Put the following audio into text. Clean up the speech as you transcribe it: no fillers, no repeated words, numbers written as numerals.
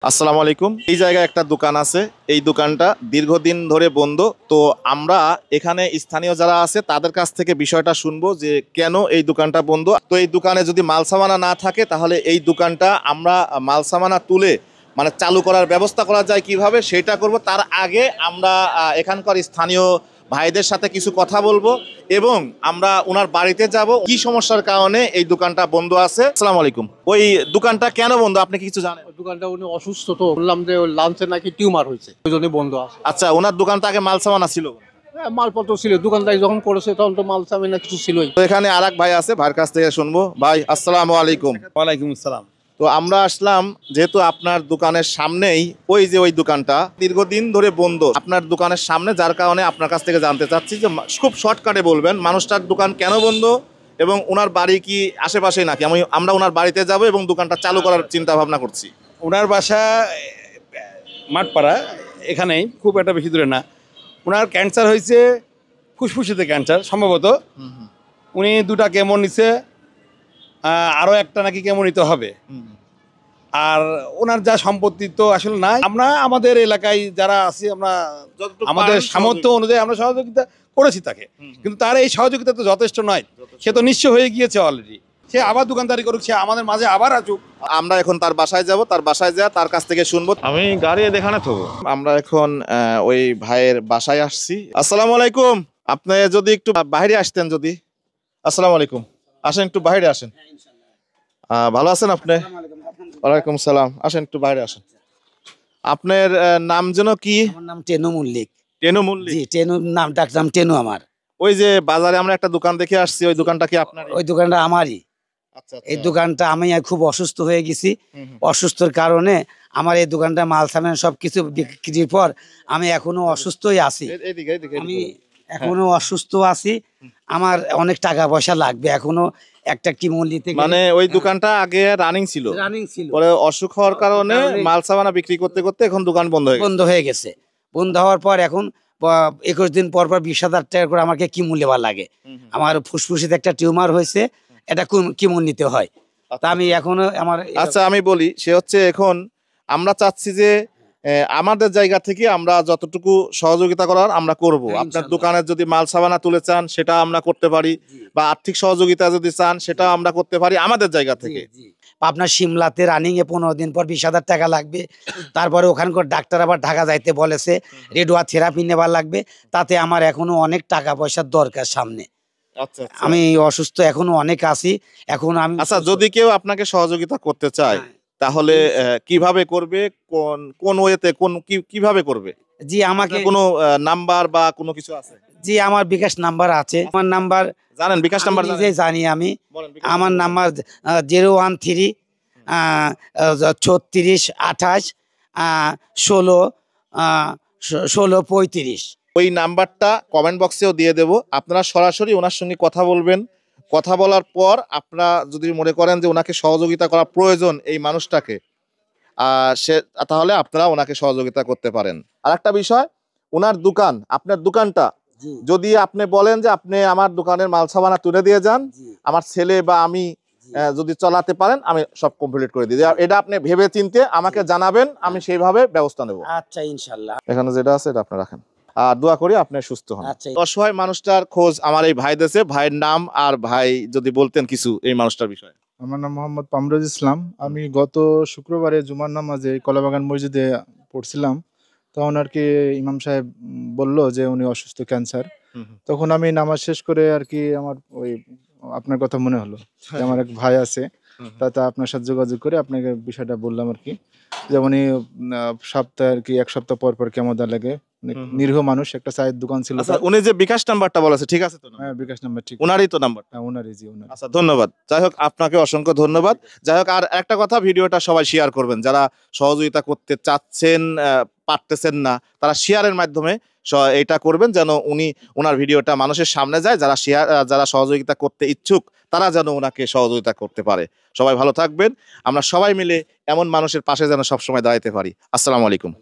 আসসালামু আলাইকুম। এই জায়গায় একটা দোকান আছে, এই দোকানটা দীর্ঘদিন ধরে বন্ধ। তো আমরা এখানে স্থানীয় যারা আছে তাদের কাছ থেকে বিষয়টা শুনবো যে কেন এই দোকানটা বন্ধ। তো এই দোকানে যদি মালসামানা না থাকে তাহলে এই দোকানটা আমরা মালসামানা তুলে মানে চালু করার ব্যবস্থা করা যায় কিভাবে সেটা করব। তার আগে আমরা এখানকার স্থানীয় ভাইদের সাথে কিছু কথা বলবো এবং আমরা ওনার বাড়িতে যাব, কি সমস্যার কারণে এই দোকানটা বন্ধ আছে। আসসালামু আলাইকুম। ওই দোকানটা কেন বন্ধ আপনি কি কিছু জানেন? দোকানটা উনি অসুস্থ, তো বললাম যে ওর লাঞ্চে নাকি টিউমার হয়েছে, ওই জন্যই বন্ধ আছে। আচ্ছা, ওনার দোকানটা আগে মালসামানা ছিল? হ্যাঁ, মালপত্র ছিল, দোকানদারি যখন করেছে তখন তো মাল চামি না কিছু ছিলই। তো এখানে আরেক ভাই আছে, ভাইয়ের কাছ থেকে শুনবো। ভাই আসসালামু আলাইকুম। ওয়ালাইকুম আসসালাম। তো আমরা আসলাম যেহেতু আপনার দোকানের সামনেই ওই যে ওই দোকানটা দীর্ঘদিন ধরে বন্ধ আপনার দোকানের সামনে, যার কারণে আপনার কাছ থেকে জানতে চাচ্ছি যে খুব শর্টকাটে বলবেন মানুষটার দোকান কেন বন্ধ এবং ওনার বাড়ি কি আশেপাশেই নাকি আমরা ওনার বাড়িতে যাব এবং দোকানটা চালু করার চিন্তা ভাবনা করছি। ওনার বাসা মাঠপাড়া, এখানেই, খুব একটা বেশি দূরে না। ওনার ক্যান্সার হয়েছে, ফুসফুসিতে ক্যান্সার সম্ভবত। উনি দুটা কেমো নিছে, আরও একটা নাকি কেমো নিতে হবে। আর ওনার যা সম্পত্তি তো আসলে নাই। আমরা আমাদের এলাকায় যারা আছি, আমরা আমাদের সামর্থ্য অনুযায়ী আমরা সহযোগিতা করেছি তাকে, কিন্তু তার এই সহযোগিতা তো যথেষ্ট নয়। সে তো নিঃস্ব হয়ে গিয়েছে অলরেডি, সে আবার দোকানদারি করুক, সে আমাদের মাঝে আবার আসুক। আমরা এখন তার বাসায় যাব, তার বাসায় যা তার কাছ থেকে শুনবো। আমি গাড়ি দেখানে তো আমরা এখন ওই ভাইয়ের বাসায় আসছি। আসসালামু আলাইকুম। আপনি যদি একটু বাইরে আসতেন যদি। আসসালামু আলাইকুম, আসেন একটু বাইরে আসেন। ভালো আছেন আপনি? ওয়ালাইকুম সালাম। আসেন একটু বাইরে আসেন। আপনার নাম যেন কি? আমার নাম টেনু মল্লিক। টেনু মল্লিক? জি, টেনু নাম, ডাকনাম টেনু আমার। ওই যে বাজারে আমরা একটা দোকান দেখে আসছি, ওই দোকানটা কি আপনার? ওই দোকানটা আমারই। আচ্ছা, এই দোকানটা আমি খুব অসুস্থ হয়ে গেছি। হুম। অসুস্থর কারণে আমার এই দোকানটা মাল সামান সবকিছু বিক্রির পর আমি এখনো অসুস্থই আছি। আমি এখনো অসুস্থ আছি। আমার অনেক টাকা পয়সা লাগবে এখনো একটা কিমো নিতে। মানে ওই দোকানটা আগে রানিং ছিল, ছিল, পরে অসুখ হওয়ার কারণে মাল সামানা বিক্রি করতে করতে এখন দোকান বন্ধ হয়ে গেছে। বন্ধ হওয়ার পর এখন 21 দিন পর পর 20,000 টাকা করে আমাকে কিমো নেওয়া লাগে। আমার ফুসফুসিতে একটা টিউমার হয়েছে, এটা কিমো নিতে হয়। তা আমি এখনো আমার আচ্ছা আমি বলি, সে হচ্ছে এখন আমরা চাচ্ছি যে আমাদের জায়গা থেকে আমরা যতটুকু সহযোগিতা করার আমরা করব। আপনার দোকানের যদি মাল সাবানা তুলে চান সেটা আমরা করতে পারি, বা আর্থিক সহযোগিতা যদি চান সেটা আমরা করতে পারি আমাদের জায়গা থেকে। আপনার সিমলাতে রানিং এ 15 দিন পর 20,000 টাকা লাগবে। তারপরে ওখানকার ডাক্তার আবার ঢাকা যাইতে বলেছে, রেডোয়া থেরাপি নেবার লাগবে। তাতে আমার এখনো অনেক টাকা পয়সার দরকার সামনে। আচ্ছা, আমি অসুস্থ এখনো অনেক আছি। এখন আমি আচ্ছা, যদি কেউ আপনাকে সহযোগিতা করতে চায় তাহলে কিভাবে করবে, কোন ওয়েতে, কিভাবে করবে? জি, আমাকে কোনো নাম্বার বা কোনো কিছু আছে? জি, আমার বিকাশ নাম্বার আছে। আমার নাম্বার জানেন? বিকাশ নাম্বার জানি আমি। আমার নাম্বার 013 36 28 16 35। ওই নাম্বারটা কমেন্ট বক্সেও দিয়ে দেব। আপনারা সরাসরি ওনার সঙ্গে কথা বলবেন। কথা বলার পর আপনারা যদি মনে করেন যে ওনাকে সহযোগিতা করা প্রয়োজন এই মানুষটাকে, তাহলে আপনারা ওনাকে সহযোগিতা করতে পারেন। আর একটা বিষয়, ওনার দোকান, আপনার দোকানটা যদি আপনি বলেন যে আপনি আমার দোকানের মাল সামানা তুলে দিয়ে যান, আমার ছেলে বা আমি যদি চালাতে পারেন আমি সব কমপ্লিট করে দিই। এটা আপনি ভেবে চিন্তে আমাকে জানাবেন, আমি সেইভাবে ব্যবস্থা নেব। আচ্ছা, ইনশাল্লাহ। এখানে যেটা আছে এটা আপনি রাখেন। আর দোয়া করি আপনি সুস্থ হন। অসহায় মানুষটার খোঁজ আমার এই ভাই দেশে। ভাইয়ের নাম আর ভাই যদি বলতেন কিছু এই মানুষটার বিষয়ে। আমার নাম মোহাম্মদ পামরুজ ইসলাম। আমি গত শুক্রবারে জুমার নামাজে কলাবাগান মসজিদে পড়ছিলাম, তখন আর কি ইমাম সাহেব বললো যে উনি অসুস্থ, ক্যান্সার। তখন আমি নামাজ শেষ করে আর কি আমার ওই আপনার কথা মনে হলো যে আমার এক ভাই আছে, তাতে আপনার সাথে যোগাযোগ করে আপনাকে বিষয়টা বললাম আর কি। যে উনি সপ্তাহে আর কি 1 সপ্তাহ পর পর কেমো দেওয়া লাগে। নিরীহ মানুষ, একটা চায়ের দোকান ছিল। উনি যে বিকাশ নাম্বারটা বলেছে ঠিক আছে তো? হ্যাঁ, বিকাশ নাম্বার ঠিক, ওনারই তো নাম্বার? হ্যাঁ, ওনারই। জি, ওনার। আচ্ছা, ধন্যবাদ। যাই হোক, আপনাকে অসংখ্য ধন্যবাদ। যাই হোক, আর একটা কথা, ভিডিওটা সবাই শেয়ার করবেন। যারা সহযোগিতা করতে চাচ্ছেন, পারতেছেন না, তারা শেয়ারের মাধ্যমে এটা করবেন যেন ওনার ভিডিওটা মানুষের সামনে যায়। যারা সহযোগিতা করতে ইচ্ছুক তারা যেন ওনাকে সহযোগিতা করতে পারে। সবাই ভালো থাকবেন। আমরা সবাই মিলে এমন মানুষের পাশে যেন সবসময় দাঁড়াইতে পারি। আসসালামু আলাইকুম।